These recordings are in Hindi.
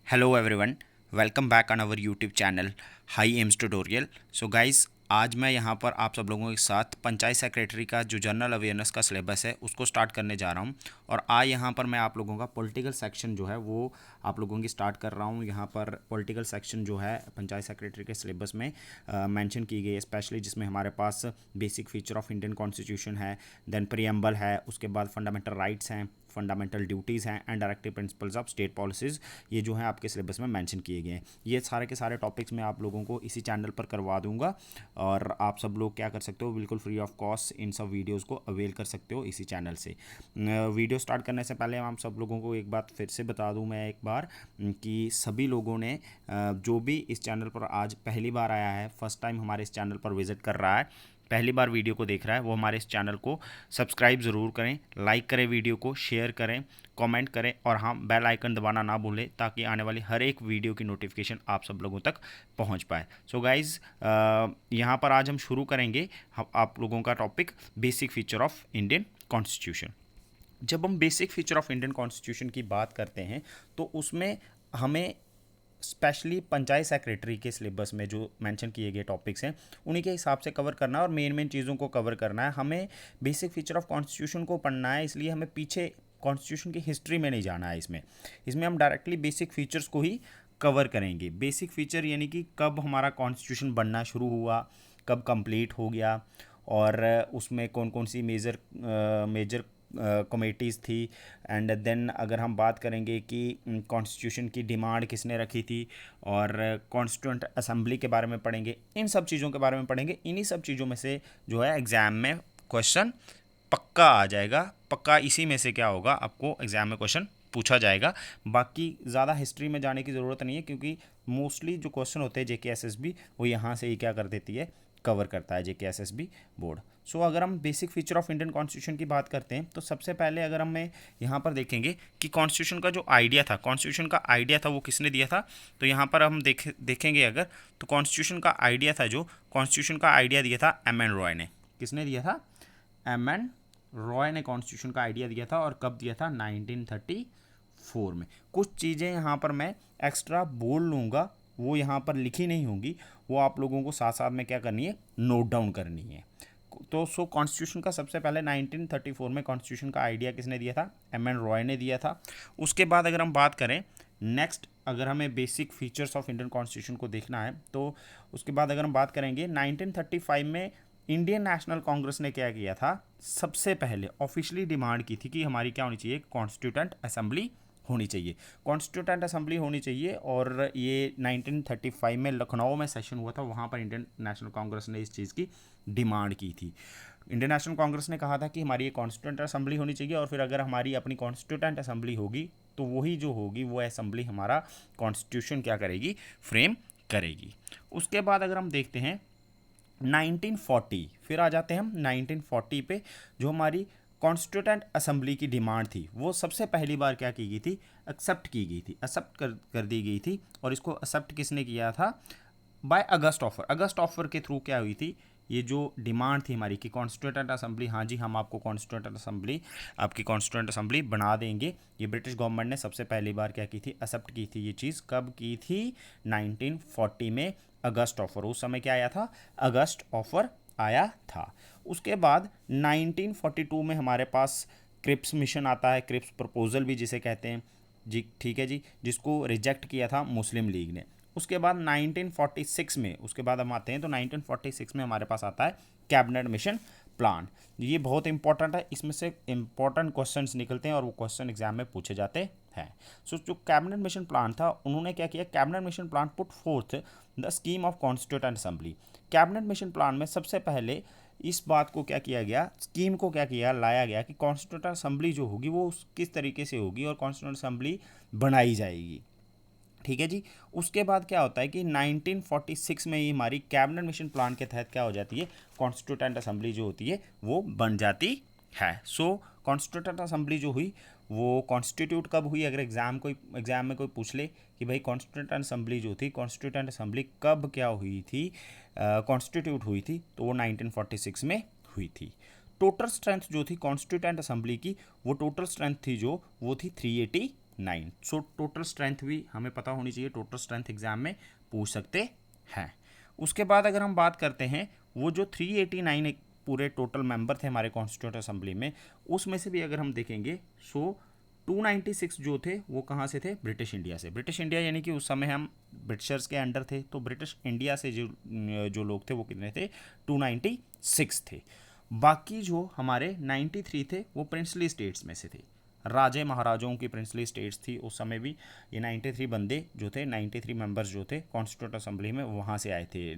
Hello everyone, welcome back on our YouTube channel high aims tutorial. So guys, आज मैं यहाँ पर आप सब लोगों के साथ पंचायत सेक्रेटरी का जो जनरल अवेयरनेस का सिलेबस है उसको स्टार्ट करने जा रहा हूँ। और आज यहाँ पर मैं आप लोगों का पॉलिटिकल सेक्शन जो है वो आप लोगों की स्टार्ट कर रहा हूँ। यहाँ पर पॉलिटिकल सेक्शन जो है पंचायत सेक्रेटरी के सिलेबस में मेंशन की गई है, स्पेशली जिसमें हमारे पास basic feature of Indian constitution है, देन प्रीएम्बल है, उसके बाद फंडामेंटल राइट्स हैं, फंडामेंटल ड्यूटीज़ हैं and directive principles of state policies, ये जो हैं आपके सिलेबस में मेंशन किए गए हैं। ये सारे के सारे टॉपिक्स मैं आप लोगों को इसी चैनल पर करवा दूंगा और आप सब लोग क्या कर सकते हो, बिल्कुल फ्री ऑफ कॉस्ट इन सब वीडियोस को अवेल कर सकते हो इसी चैनल से। वीडियो स्टार्ट करने से पहले हम सब लोगों को एक बात फिर से बता दूं मैं एक बार कि सभी लोगों ने जो भी इस चैनल पर आज पहली बार आया है, फर्स्ट टाइम हमारे इस चैनल पर विजिट कर रहा है, पहली बार वीडियो को देख रहा है, वो हमारे इस चैनल को सब्सक्राइब ज़रूर करें, लाइक करें, वीडियो को शेयर करें, कमेंट करें और हाँ, बेल आइकन दबाना ना भूलें ताकि आने वाली हर एक वीडियो की नोटिफिकेशन आप सब लोगों तक पहुंच पाए। सो गाइज़, यहाँ पर आज हम शुरू करेंगे आप लोगों का topic basic feature of Indian constitution. जब हम basic feature of Indian constitution की बात करते हैं तो उसमें हमें स्पेशली पंचायत सेक्रेटरी के सिलेबस में जो मेंशन किए गए टॉपिक्स हैं उन्हीं के हिसाब से कवर करना है और मेन मेन चीज़ों को कवर करना है। हमें बेसिक फीचर ऑफ कॉन्स्टिट्यूशन को पढ़ना है, इसलिए हमें पीछे कॉन्स्टिट्यूशन की हिस्ट्री में नहीं जाना है। इसमें इसमें हम डायरेक्टली बेसिक फीचर्स को ही कवर करेंगे। बेसिक फीचर यानी कि कब हमारा कॉन्स्टिट्यूशन बनना शुरू हुआ, कब कंप्लीट हो गया और उसमें कौन कौन सी मेजर मेजर कमेटीज़ थी। एंड देन अगर हम बात करेंगे कि कॉन्स्टिट्यूशन की डिमांड किसने रखी थी और कॉन्स्टिट्यूंट असेंबली के बारे में पढ़ेंगे, इन सब चीज़ों के बारे में पढ़ेंगे। इन्हीं सब चीज़ों में से जो है एग्ज़ाम में क्वेश्चन पक्का आ जाएगा, पक्का इसी में से क्या होगा, आपको एग्ज़ाम में क्वेश्चन पूछा जाएगा। बाकी ज़्यादा हिस्ट्री में जाने की ज़रूरत नहीं है क्योंकि मोस्टली जो क्वेश्चन होते हैं JKSSB वो यहाँ से ही क्या कर देती है, कवर करता है JKSSB बोर्ड। सो अगर हम basic feature of Indian constitution की बात करते हैं तो सबसे पहले अगर हम यहाँ पर देखेंगे कि कॉन्स्टिट्यूशन का जो आइडिया था, कॉन्स्टिट्यूशन का आइडिया था वो किसने दिया था, तो यहाँ पर हम देखेंगे अगर, तो कॉन्स्टिट्यूशन का आइडिया था, जो कॉन्स्टिट्यूशन का आइडिया दिया था M.N. रॉय ने। किसने दिया था? M.N. रॉय ने कॉन्स्टिट्यूशन का आइडिया दिया था। और कब दिया था? 1934 में। कुछ चीज़ें यहाँ पर मैं एक्स्ट्रा बोल लूँगा, वो यहाँ पर लिखी नहीं होंगी, वो आप लोगों को साथ साथ में क्या करनी है, नोट डाउन करनी है। तो कॉन्स्टिट्यूशन का सबसे पहले 1934 में कॉन्स्टिट्यूशन का आइडिया किसने दिया था? M.N. रॉय ने दिया था। उसके बाद अगर हम बात करें नेक्स्ट, अगर हमें basic features of Indian constitution को देखना है तो उसके बाद अगर हम बात करेंगे 1935 में इंडियन नेशनल कांग्रेस ने क्या किया था, सबसे पहले ऑफिशियली डिमांड की थी कि हमारी क्या होनी चाहिए, कॉन्स्टिट्यूटेंट असेंबली होनी चाहिए, कॉन्स्टिट्यूटेंट असेंबली होनी चाहिए। और ये 1935 में लखनऊ में सेशन हुआ था, वहाँ पर इंडियन नेशनल कांग्रेस ने इस चीज़ की डिमांड की थी। इंडियन नेशनल कांग्रेस ने कहा था कि हमारी ये कॉन्स्टिट्यूटेंट असेंबली होनी चाहिए और फिर अगर हमारी अपनी कॉन्स्टिट्यूटेंट असेंबली होगी तो वही जो होगी वो असेंबली हमारा कॉन्स्टिट्यूशन क्या करेगी, फ्रेम करेगी। उसके बाद अगर हम देखते हैं 1940, फिर आ जाते हैं हम 1940 पे, जो हमारी कॉन्स्टिट्यूटेंट असेंबली की डिमांड थी वो सबसे पहली बार क्या की गई थी, एक्सेप्ट की गई थी, एक्सेप्ट कर दी गई थी। और इसको एक्सेप्ट किसने किया था? बाय अगस्त ऑफर। अगस्त ऑफर के थ्रू क्या हुई थी, ये जो डिमांड थी हमारी कि कॉन्स्टिट्यूटेंट असेंबली, हाँ जी हम आपको कॉन्स्टिट्यूटेंट असेंबली, आपकी कॉन्स्टिट्यूटेंट असेंबली बना देंगे, ये ब्रिटिश गवर्नमेंट ने सबसे पहली बार क्या की थी, एक्सेप्ट की थी। ये चीज़ कब की थी? 1940 में अगस्त ऑफर। उस समय क्या आया था? अगस्त ऑफर आया था। उसके बाद 1942 में हमारे पास क्रिप्स मिशन आता है, क्रिप्स प्रपोजल भी जिसे कहते हैं जी, ठीक है जी, जिसको रिजेक्ट किया था मुस्लिम लीग ने। उसके बाद 1946 में, उसके बाद हम आते हैं तो 1946 में हमारे पास आता है कैबिनेट मिशन प्लान। ये बहुत इंपॉर्टेंट है, इसमें से इंपॉर्टेंट क्वेश्चंस निकलते हैं और वो क्वेश्चन एग्जाम में पूछे जाते हैं। सो जो कैबिनेट मिशन प्लान था, उन्होंने क्या किया, cabinet mission plan put forth the scheme of constituent assembly. Cabinet mission plan में सबसे पहले इस बात को क्या किया गया, स्कीम को क्या किया, लाया गया कि कॉन्स्टिट्यूटेंट असेंबली जो होगी वो किस तरीके से होगी और कॉन्स्टिट्यूटेंट असेंबली बनाई जाएगी। ठीक है जी। उसके बाद क्या होता है कि 1946 में ही हमारी कैबिनेट मिशन प्लान के तहत क्या हो जाती है, कॉन्स्टिट्यूटेंट असेंबली जो होती है वो बन जाती है। सो कॉन्स्टिट्यूटेंट असेंबली जो हुई वो कॉन्स्टिट्यूट कब हुई, अगर एग्जाम में कोई पूछ ले कि भाई कॉन्स्टिट्यूटेंट असेंबली जो थी, कॉन्स्टिट्यूटेंट असेंबली कब क्या हुई थी, कॉन्स्टिट्यूट हुई थी, तो वो 1946 में हुई थी। टोटल स्ट्रेंथ जो थी कॉन्स्टिट्यूटेंट असेंबली की, वो टोटल स्ट्रेंथ थी जो वो थी 380 9। सो टोटल स्ट्रेंथ भी हमें पता होनी चाहिए, टोटल स्ट्रेंथ एग्जाम में पूछ सकते हैं। उसके बाद अगर हम बात करते हैं वो जो 389 एक पूरे टोटल मेंबर थे हमारे कॉन्स्टिट्यूंट असेंबली में, उसमें से भी अगर हम देखेंगे सो 296 जो थे वो कहाँ से थे, ब्रिटिश इंडिया से। ब्रिटिश इंडिया यानी कि उस समय हम ब्रिटिशर्स के अंडर थे, तो ब्रिटिश इंडिया से जो लोग थे वो कितने थे, 296 थे। बाकी जो हमारे 93 थे वो प्रिंसली स्टेट्स में से थे, राजे महाराजाओं की प्रिंसली स्टेट्स थी उस समय भी। ये 93 बंदे जो थे, 93 मेंबर्स जो थे कॉन्स्टिट्यूंट असेंबली में, वहाँ से आए थे,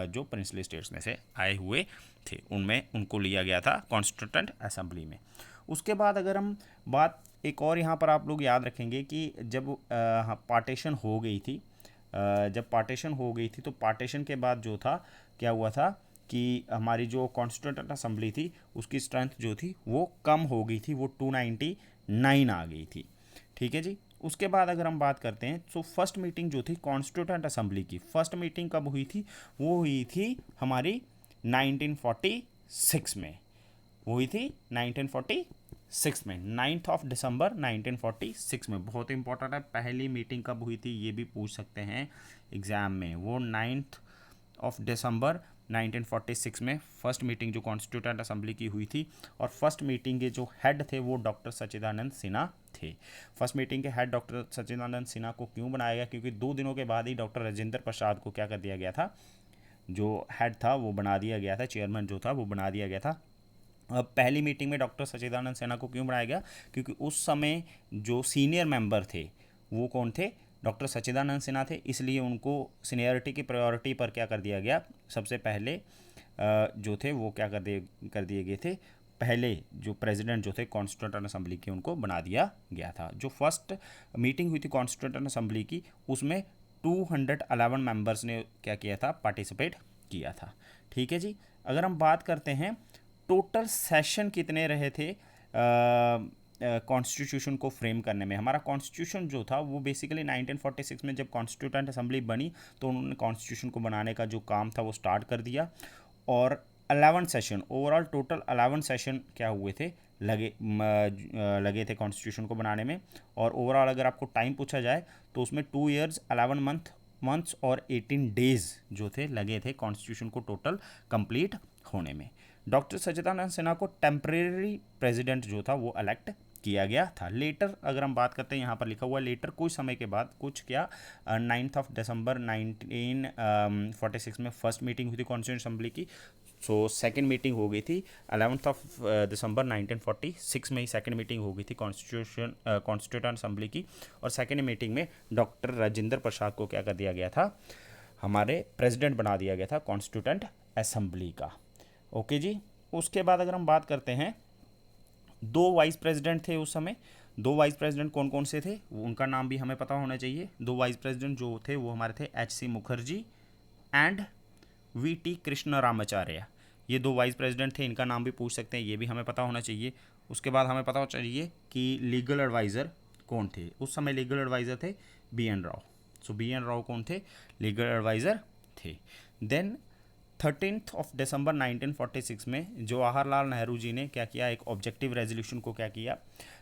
जो प्रिंसली स्टेट्स में से आए हुए थे, उनमें उनको लिया गया था कॉन्स्टिट्यूंट असेंबली में। उसके बाद अगर हम बात एक और यहाँ पर आप लोग याद रखेंगे कि जब पार्टीशन हो गई थी, जब पार्टीशन हो गई थी तो पार्टीशन के बाद जो था क्या हुआ था कि हमारी जो कॉन्स्टिट्यूंट असेंबली थी उसकी स्ट्रेंथ जो थी वो कम हो गई थी, वो 299 आ गई थी। ठीक है जी। उसके बाद अगर हम बात करते हैं तो फर्स्ट मीटिंग जो थी कॉन्स्टिट्यूंट असेंबली की, फर्स्ट मीटिंग कब हुई थी, वो हुई थी हमारी 1946 में, वो हुई थी 1946 में, 9 दिसंबर 1946 में। बहुत इंपॉर्टेंट है, पहली मीटिंग कब हुई थी ये भी पूछ सकते हैं एग्ज़ाम में। वो 9 दिसंबर 1946 में फर्स्ट मीटिंग जो कॉन्स्टिट्यूंट असेंबली की हुई थी, और फर्स्ट मीटिंग के जो हेड थे वो डॉक्टर सच्चिदानंद सिन्हा थे। फर्स्ट मीटिंग के हेड डॉक्टर सच्चिदानंद सिन्हा को क्यों बनाया गया, क्योंकि 2 दिनों के बाद ही डॉक्टर राजेंद्र प्रसाद को क्या कर दिया गया था, जो हेड था वो बना दिया गया था, चेयरमैन जो था वो बना दिया गया था। अब पहली मीटिंग में डॉक्टर सच्चिदानंद सिन्हा को क्यों बनाया गया, क्योंकि उस समय जो सीनियर मेंबर थे वो कौन थे, डॉक्टर सच्चिदानंद सिन्हा थे, इसलिए उनको सीनियरिटी की प्रायोरिटी पर क्या कर दिया गया, सबसे पहले जो थे वो क्या कर दिए गए थे, पहले जो प्रेसिडेंट जो थे कॉन्स्टिट्यूंट असेंबली के उनको बना दिया गया था। जो फर्स्ट मीटिंग हुई थी कॉन्स्टिट्यूंट असेंबली की उसमें 211 मेंबर्स ने क्या किया था, पार्टिसिपेट किया था। ठीक है जी। अगर हम बात करते हैं टोटल सेशन कितने रहे थे कॉन्स्टिट्यूशन को फ्रेम करने में, हमारा कॉन्स्टिट्यूशन जो था वो बेसिकली 1946 में जब कॉन्स्टिट्यूंट असेंबली बनी तो उन्होंने कॉन्स्टिट्यूशन को बनाने का जो काम था वो स्टार्ट कर दिया, और 11 सेशन, ओवरऑल टोटल 11 सेशन क्या हुए थे, लगे थे कॉन्स्टिट्यूशन को बनाने में। और ओवरऑल अगर आपको टाइम पूछा जाए तो उसमें 2 ईयर्स 11 मंथ्स और 18 डेज जो थे लगे थे कॉन्स्टिट्यूशन को टोटल कंप्लीट होने में। डॉक्टर सच्चिदानंद सिन्हा को टेम्परेरी प्रेसिडेंट जो था वो इलेक्ट किया गया था। लेटर अगर हम बात करते हैं, यहाँ पर लिखा हुआ लेटर कुछ समय के बाद, कुछ क्या 9 दिसंबर 1946 में फर्स्ट मीटिंग हुई थी कॉन्स्टिट्यूंट असेंबली की। सो सेकंड मीटिंग हो गई थी 11 दिसंबर 1946 में ही सेकंड मीटिंग हो गई थी कॉन्स्टिट्यूंट असेंबली की, और सेकंड मीटिंग में डॉक्टर राजेंद्र प्रसाद को क्या कर दिया गया था, हमारे प्रेसिडेंट बना दिया गया था कॉन्स्टिट्यूंट असेंबली का। ओके जी। उसके बाद अगर हम बात करते हैं, 2 वाइस प्रेसिडेंट थे उस समय। 2 वाइस प्रेसिडेंट कौन कौन से थे उनका नाम भी हमें पता होना चाहिए। 2 वाइस प्रेसिडेंट जो थे वो हमारे थे HC Mukherjee and VT Krishna Ramacharya. ये 2 वाइस प्रेसिडेंट थे, इनका नाम भी पूछ सकते हैं, ये भी हमें पता होना चाहिए। उसके बाद हमें पता होना चाहिए कि लीगल एडवाइज़र कौन थे उस समय। लीगल एडवाइज़र थे BN राव। सो BN राव कौन थे, लीगल एडवाइज़र थे। देन 13 दिसंबर 1946 में जवाहरलाल नेहरू जी ने क्या किया, एक ऑब्जेक्टिव रेजोल्यूशन को क्या किया,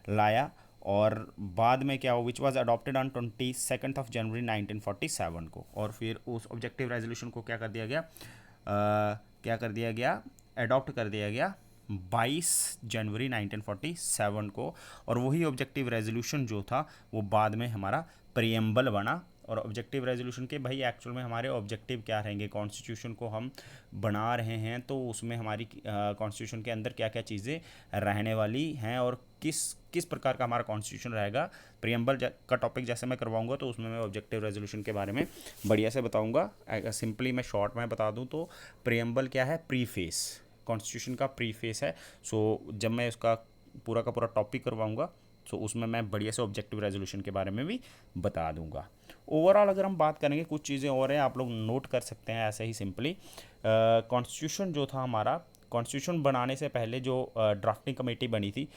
लाया, और बाद में क्या हो, विच वॉज अडॉप्टेड ऑन 22 जनवरी 1947 को, और फिर उस ऑब्जेक्टिव रेजोल्यूशन को क्या कर दिया गया, क्या कर दिया गया, अडॉप्ट कर दिया गया 22 जनवरी 1947 को। और वही ऑब्जेक्टिव रेजोल्यूशन जो था वो बाद में हमारा प्रीएम्बल बना। और ऑब्जेक्टिव रेजोल्यूशन के भाई एक्चुअल में हमारे ऑब्जेक्टिव क्या रहेंगे, कॉन्स्टिट्यूशन को हम बना रहे हैं तो उसमें हमारी कॉन्स्टिट्यूशन के अंदर क्या क्या चीज़ें रहने वाली हैं और किस प्रकार का हमारा कॉन्स्टिट्यूशन रहेगा। प्रीएम्बल का टॉपिक जैसे मैं करवाऊंगा तो उसमें मैं ऑब्जेक्टिव रेजोल्यूशन के बारे में बढ़िया से बताऊंगा। सिंपली मैं शॉर्ट में बता दूं तो प्रीएम्बल क्या है, प्रीफेस, कॉन्स्टिट्यूशन का प्रीफेस है। सो जब मैं उसका पूरा का पूरा टॉपिक करवाऊंगा तो उसमें मैं बढ़िया से ऑब्जेक्टिव रेजोल्यूशन के बारे में भी बता दूंगा। ओवरऑल अगर हम बात करेंगे, कुछ चीज़ें और हैं आप लोग नोट कर सकते हैं ऐसे ही सिंपली। कॉन्स्टिट्यूशन जो था हमारा, कॉन्स्टिट्यूशन बनाने से पहले जो ड्राफ्टिंग कमेटी बनी थी,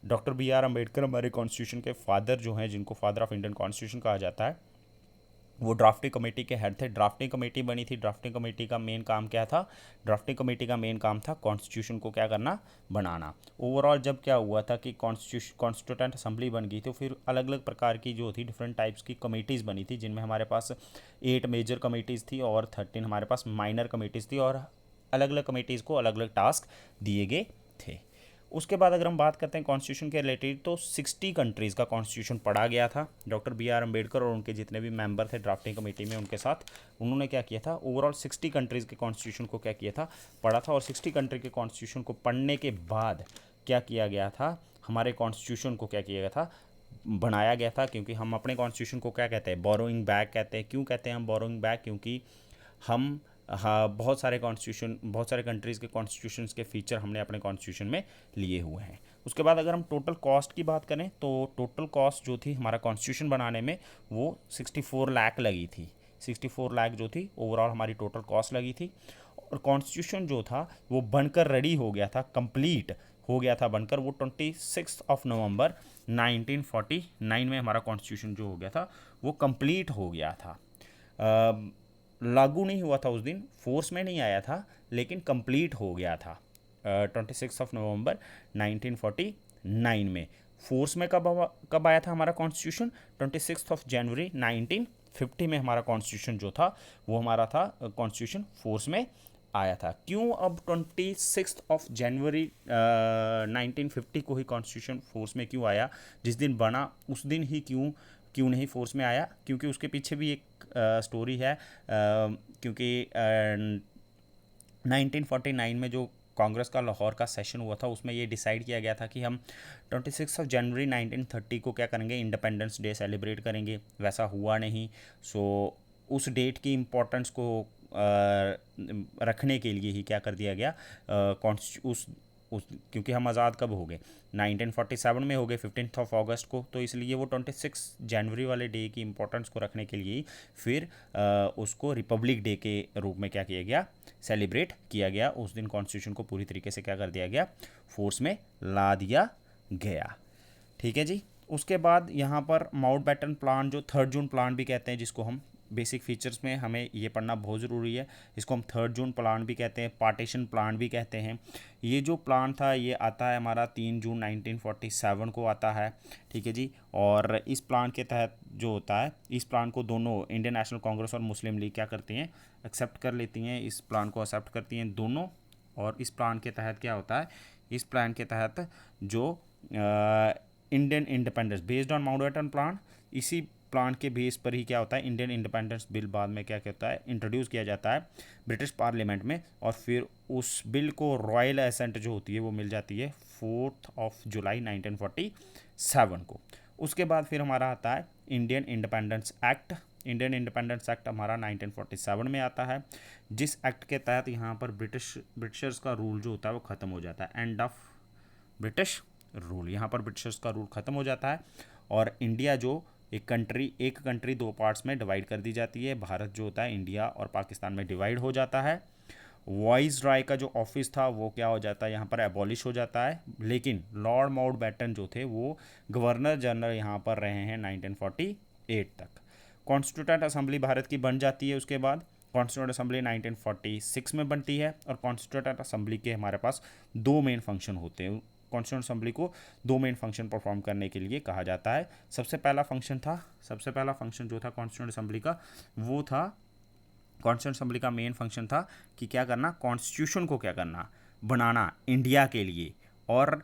डॉक्टर BR अम्बेडकर हमारे कॉन्स्टिट्यूशन के फादर जो हैं, जिनको फादर ऑफ इंडियन कॉन्स्टिट्यूशन कहा जाता है, वो ड्राफ्टिंग कमेटी के हेड थे। ड्राफ्टिंग कमेटी बनी थी। ड्राफ्टिंग कमेटी का मेन काम क्या था? ड्राफ्टिंग कमेटी का मेन काम था कॉन्स्टिट्यूशन को क्या करना, बनाना। ओवरऑल जब क्या हुआ था कि कॉन्स्टिट्यूटेंट असेंबली बन गई तो फिर अलग अलग प्रकार की जो थी डिफरेंट टाइप्स की कमेटीज़ बनी थी, जिनमें हमारे पास 8 मेजर कमेटीज़ थी और 13 हमारे पास माइनर कमेटीज़ थी, और अलग अलग कमेटीज़ को अलग अलग टास्क दिए गए थे। उसके बाद अगर हम बात करते हैं कॉन्स्टिट्यूशन के रिलेटेड, तो 60 कंट्रीज़ का कॉन्स्टिट्यूशन पढ़ा गया था। डॉक्टर बी आर अम्बेडकर और उनके जितने भी मेंबर थे ड्राफ्टिंग कमेटी में, उनके साथ उन्होंने क्या किया था, ओवरऑल 60 कंट्रीज़ के कॉन्स्टिट्यूशन को क्या किया था, पढ़ा था। और 60 कंट्री के कॉन्स्टिट्यूशन को पढ़ने के बाद क्या किया गया था, हमारे कॉन्स्टिट्यूशन को क्या किया गया था, बनाया गया था। क्योंकि हम अपने कॉन्स्टिट्यूशन को क्या कहते हैं, बोरोइंग बैक कहते हैं। क्यों कहते हैं हम बोरोइंग बैक? क्योंकि हम हाँ बहुत सारे कॉन्स्टिट्यूशन, बहुत सारे कंट्रीज़ के कॉन्स्टिट्यूशंस के फीचर हमने अपने कॉन्स्टिट्यूशन में लिए हुए हैं। उसके बाद अगर हम टोटल कॉस्ट की बात करें तो टोटल कॉस्ट जो थी हमारा कॉन्स्टिट्यूशन बनाने में वो 64 लाख लगी थी। 64 लाख जो थी ओवरऑल हमारी टोटल कॉस्ट लगी थी। और कॉन्स्टिट्यूशन जो था वो बनकर रेडी हो गया था, कंप्लीट हो गया था बनकर। वो 26 नवंबर 1949 में हमारा कॉन्स्टिट्यूशन जो हो गया था वो कंप्लीट हो गया था। लागू नहीं हुआ था उस दिन, फोर्स में नहीं आया था, लेकिन कंप्लीट हो गया था 26 नवंबर 1949 में। फोर्स में कब आया था हमारा कॉन्स्टिट्यूशन? 26 जनवरी 1950 में हमारा कॉन्स्टिट्यूशन जो था वो हमारा था कॉन्स्टिट्यूशन फोर्स में आया था। क्यों अब 26 जनवरी 1950 को ही कॉन्स्टिट्यूशन फोर्स में क्यों आया? जिस दिन बना उस दिन ही क्यों क्यों नहीं फोर्स में आया? क्योंकि उसके पीछे भी एक स्टोरी है। क्योंकि 1949 में जो कांग्रेस का लाहौर का सेशन हुआ था उसमें ये डिसाइड किया गया था कि हम 26 जनवरी 1930 को क्या करेंगे, इंडिपेंडेंस डे सेलिब्रेट करेंगे। वैसा हुआ नहीं। सो उस डेट की इम्पोर्टेंस को रखने के लिए ही क्या कर दिया गया, उस क्योंकि हम आज़ाद कब हो गए, 1947 में हो गए 15 अगस्त को, तो इसलिए वो 26 जनवरी वाले डे की इम्पोर्टेंस को रखने के लिए फिर उसको रिपब्लिक डे के रूप में क्या किया गया, सेलिब्रेट किया गया। उस दिन कॉन्स्टिट्यूशन को पूरी तरीके से क्या कर दिया गया, फोर्स में ला दिया गया। ठीक है जी। उसके बाद यहाँ पर माउंटबेटन प्लान, जो 3 जून प्लान भी कहते हैं, जिसको हम बेसिक फीचर्स में हमें ये पढ़ना बहुत ज़रूरी है। इसको हम 3 जून प्लान भी कहते हैं, पार्टीशन प्लान भी कहते हैं। ये जो प्लान था ये आता है हमारा 3 जून 1947 को आता है। ठीक है जी। और इस प्लान के तहत जो होता है, इस प्लान को दोनों इंडियन नेशनल कांग्रेस और मुस्लिम लीग क्या करती हैं, एक्सेप्ट कर लेती हैं। इस प्लान को एक्सेप्ट करती हैं दोनों। और इस प्लान के तहत क्या होता है, इस प्लान के तहत जो Indian independence based on Mountbatten plan, इसी प्लान के बेस पर ही क्या होता है, इंडियन इंडिपेंडेंस बिल बाद में क्या कहता है, इंट्रोड्यूस किया जाता है ब्रिटिश पार्लियामेंट में। और फिर उस बिल को रॉयल एसेंट जो होती है वो मिल जाती है 4 जुलाई 1947 को। उसके बाद फिर हमारा आता है Indian independence act. Indian independence act हमारा 1947 में आता है, जिस एक्ट के तहत यहाँ पर ब्रिटिशर्स का रूल जो होता है वो ख़त्म हो जाता है। एंड ऑफ ब्रिटिश रूल, यहाँ पर ब्रिटिशर्स का रूल ख़त्म हो जाता है। और इंडिया जो एक कंट्री 2 पार्ट्स में डिवाइड कर दी जाती है। भारत जो होता है इंडिया और पाकिस्तान में डिवाइड हो जाता है। वॉइस राय का जो ऑफिस था वो क्या हो जाता है, यहाँ पर एबॉलिश हो जाता है। लेकिन लॉर्ड माउंटबेटन जो थे वो गवर्नर जनरल यहाँ पर रहे हैं 1948 तक। कॉन्स्टिट्यूटेंट असेंबली भारत की बन जाती है। उसके बाद कॉन्स्टिट्यूटेंट असेंबली 1946 में बनती है। और कॉन्स्टिट्यूटेंट असेंबली के हमारे पास 2 मेन फंक्शन होते हैं। कॉन्स्टिट्यूंट असेंबली को 2 मेन फंक्शन परफॉर्म करने के लिए कहा जाता है। सबसे पहला फंक्शन जो था कॉन्स्टिट्यूंट असेंबली का, वो था, कॉन्स्टिट्यूंट असेंबली का मेन फंक्शन था कि क्या करना, कॉन्स्टिट्यूशन को क्या करना, बनाना इंडिया के लिए। और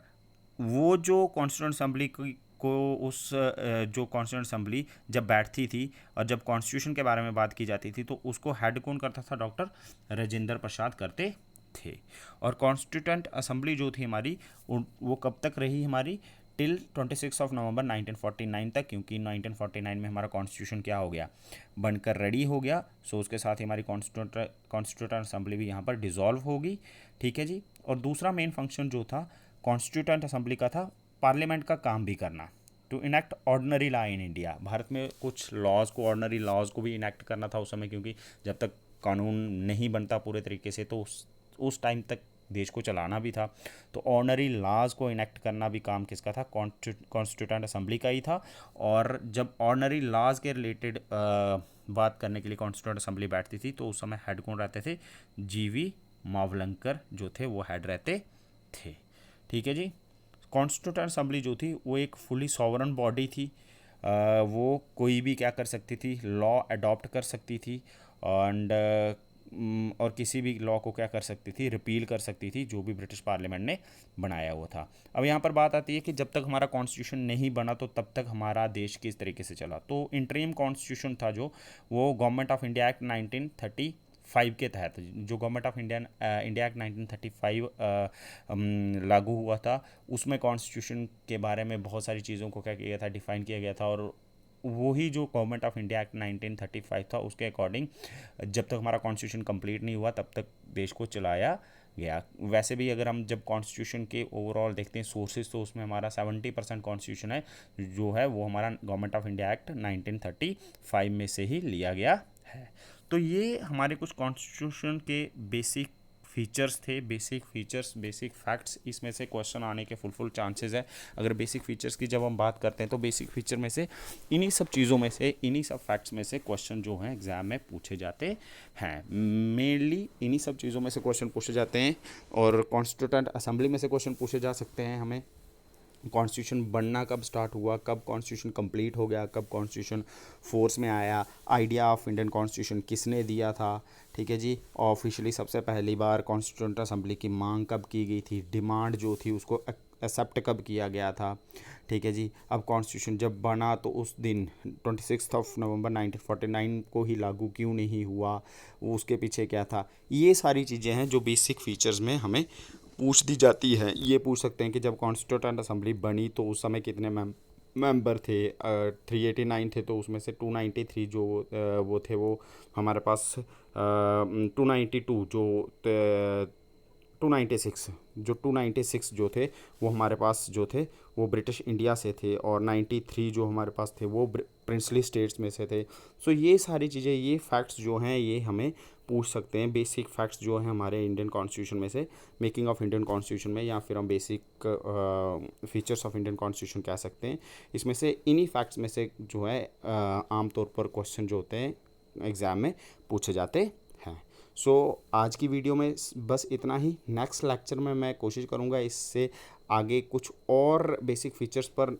वो जो कॉन्स्टिट्यूंट असेंबली को जो कॉन्स्टिट्यूंट असेंबली जब बैठती थी और जब कॉन्स्टिट्यूशन के बारे में बात की जाती थी तो उसको हेड कौन करता था, डॉक्टर राजेंद्र प्रसाद करते थे। और कॉन्स्टिट्यूंट असेंबली जो थी हमारी वो कब तक रही हमारी, टिल 26 नवंबर 1949 तक। क्योंकि 1949 में हमारा कॉन्स्टिट्यूशन क्या हो गया, बनकर रेडी हो गया। सो उसके साथ ही हमारी कॉन्स्टिट्यूंट असेंबली भी यहाँ पर डिसॉल्व होगी। ठीक है जी। और दूसरा मेन फंक्शन जो था कॉन्स्टिट्यूंट असेंबली का था, पार्लियामेंट का काम भी करना, to enact ordinary law in India. Bharat में कुछ लॉज को, ऑर्डनरी लॉज को भी इनेक्ट करना था उस समय, क्योंकि जब तक कानून नहीं बनता पूरे तरीके से तो उस टाइम तक देश को चलाना भी था। तो ऑर्डनरी लॉज को इनेक्ट करना भी काम किसका था, कॉन्स्टिट्यूटेंट असेंबली का ही था। और जब ऑर्डनरी लॉज के रिलेटेड बात करने के लिए कॉन्स्टिट्यूंट असेंबली बैठती थी, तो उस समय हेड कौन रहते थे? जीवी मावलंकर जो थे वो हेड रहते थे। ठीक है जी। कॉन्स्टिट्यूंट असेंबली जो थी वो एक फुली सॉवरन बॉडी थी। वो कोई भी क्या कर सकती थी? लॉ अडॉप्ट कर सकती थी एंड और किसी भी लॉ को क्या कर सकती थी? रिपील कर सकती थी जो भी ब्रिटिश पार्लियामेंट ने बनाया हुआ था। अब यहाँ पर बात आती है कि जब तक हमारा कॉन्स्टिट्यूशन नहीं बना तो तब तक हमारा देश किस तरीके से चला। तो इंटरिम कॉन्स्टिट्यूशन था जो, वो गवर्नमेंट ऑफ इंडिया एक्ट 1935 के तहत, जो गवर्नमेंट ऑफ इंडिया एक्ट 1935 लागू हुआ था, उसमें कॉन्स्टिट्यूशन के बारे में बहुत सारी चीज़ों को क्या किया गया था? डिफाइन किया गया था। और वही जो गवर्नमेंट ऑफ इंडिया एक्ट 1935 था उसके अकॉर्डिंग जब तक हमारा कॉन्स्टिट्यूशन कंप्लीट नहीं हुआ तब तक देश को चलाया गया। वैसे भी अगर हम जब कॉन्स्टिट्यूशन के ओवरऑल देखते हैं सोर्सेज, तो उसमें हमारा 70% कॉन्स्टिट्यूशन है जो है वो हमारा गवर्नमेंट ऑफ इंडिया एक्ट 1935 में से ही लिया गया है। तो ये हमारे कुछ कॉन्स्टिट्यूशन के बेसिक फीचर्स थे, बेसिक फीचर्स, बेसिक फैक्ट्स। इसमें से क्वेश्चन आने के फुल चांसेस है। अगर बेसिक फीचर्स की जब हम बात करते हैं तो बेसिक फीचर में से इन्हीं सब चीज़ों में से, इन्हीं सब फैक्ट्स में से क्वेश्चन जो हैं एग्जाम में पूछे जाते हैं। मेनली इन्हीं सब चीज़ों में से क्वेश्चन पूछे जाते हैं। और कॉन्स्टिट्यूंट असेंबली में से क्वेश्चन पूछे जा सकते हैं हमें। कॉन्स्टिट्यूशन बनना कब स्टार्ट हुआ, कब कॉन्स्टिट्यूशन कंप्लीट हो गया, कब कॉन्स्टिट्यूशन फोर्स में आया, आइडिया ऑफ इंडियन कॉन्स्टिट्यूशन किसने दिया था। ठीक है जी। ऑफिशियली सबसे पहली बार कॉन्स्टिट्यूंट असेंबली की मांग कब की गई थी, डिमांड जो थी उसको एक्सेप्ट कब किया गया था। ठीक है जी। अब कॉन्स्टिट्यूशन जब बना तो उस दिन 26 नवंबर 1949 को ही लागू क्यों नहीं हुआ, वो उसके पीछे क्या था। ये सारी चीज़ें हैं जो बेसिक फीचर्स में हमें पूछ दी जाती है। ये पूछ सकते हैं कि जब कॉन्स्टिट्यूंट असेंबली बनी तो उस समय कितने मेंबर थे? 389 थे, तो उसमें से 293 जो वो थे वो हमारे पास, 292 जो 296 जो 296 जो थे वो हमारे पास जो थे वो ब्रिटिश इंडिया से थे, और 93 जो हमारे पास थे वो प्रिंसली स्टेट्स में से थे। सो ये सारी चीज़ें, ये फैक्ट्स जो हैं ये हमें पूछ सकते हैं। बेसिक फैक्ट्स जो हैं हमारे इंडियन कॉन्स्टिट्यूशन में से, मेकिंग ऑफ इंडियन कॉन्स्टिट्यूशन में, या फिर हम basic features of Indian constitution कह सकते हैं। इसमें से इन्हीं फैक्ट्स में से जो है आमतौर पर क्वेश्चन जो होते हैं एग्ज़ाम में पूछे जाते हैं। सो आज की वीडियो में बस इतना ही। नेक्स्ट लेक्चर में मैं कोशिश करूँगा इससे आगे कुछ और बेसिक फीचर्स पर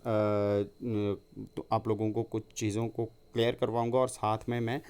तो आप लोगों को कुछ चीज़ों को क्लियर करवाऊँगा, और साथ में मैं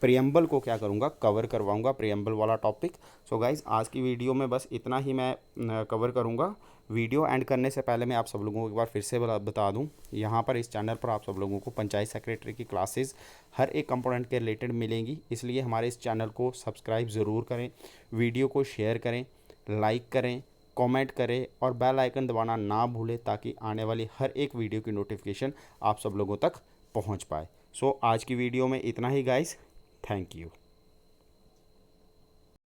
प्रियम्बल को क्या करूँगा, कवर करवाऊँगा, प्रियम्बल वाला टॉपिक। सो गाइज़ आज की वीडियो में बस इतना ही मैं कवर करूँगा। वीडियो एंड करने से पहले मैं आप सब लोगों को एक बार फिर से बता दूं, यहाँ पर इस चैनल पर आप सब लोगों को पंचायत सेक्रेटरी की क्लासेस हर एक कंपोनेंट के रिलेटेड मिलेंगी। इसलिए हमारे इस चैनल को सब्सक्राइब ज़रूर करें, वीडियो को शेयर करें, लाइक करें, कमेंट करें और बेल आइकन दबाना ना भूलें, ताकि आने वाली हर एक वीडियो की नोटिफिकेशन आप सब लोगों तक पहुँच पाए। सो आज की वीडियो में इतना ही गाइस। Thank you.